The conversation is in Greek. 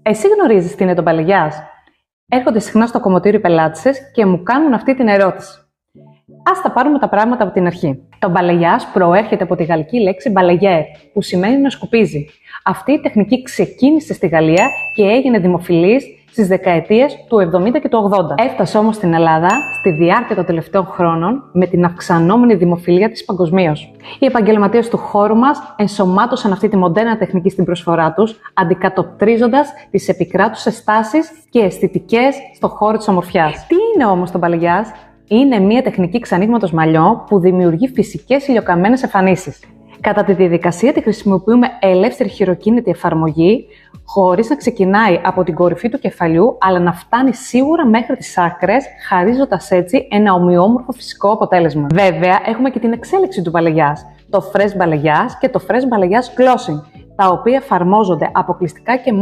Εσύ γνωρίζεις τι είναι το μπαλεγιάζ? Έρχονται συχνά στο κομμωτήριο οι πελάτησες και μου κάνουν αυτή την ερώτηση. Ας τα πάρουμε τα πράγματα από την αρχή. Το μπαλεγιάζ προέρχεται από τη γαλλική λέξη μπαλεγιέρ, που σημαίνει να σκουπίζει. Αυτή η τεχνική ξεκίνησε στη Γαλλία και έγινε δημοφιλής στις δεκαετίες του 70 και του 80. Έφτασε όμως στην Ελλάδα στη διάρκεια των τελευταίων χρόνων με την αυξανόμενη δημοφιλία της παγκοσμίως. Οι επαγγελματίες του χώρου μας ενσωμάτωσαν αυτή τη μοντέρνα τεχνική στην προσφορά τους, αντικατοπτρίζοντας τις επικράτουσες τάσεις και αισθητικές στον χώρο της ομορφιάς. Τι είναι όμως το μπαλεγιάζ? Είναι μια τεχνική ξανοίγματος μαλλιών που δημιουργεί φυσικές ηλιοκαμμένες εμφανίσεις. Κατά τη διαδικασία τη χρησιμοποιούμε ελεύθερη χειροκίνητη εφαρμογή, χωρίς να ξεκινάει από την κορυφή του κεφαλιού, αλλά να φτάνει σίγουρα μέχρι τις άκρες, χαρίζοντας έτσι ένα ομοιόμορφο φυσικό αποτέλεσμα. Βέβαια, έχουμε και την εξέλιξη του μπαλεγιάζ, το fresh balayage και το fresh balayage glossing, τα οποία εφαρμόζονται αποκλειστικά και μόνο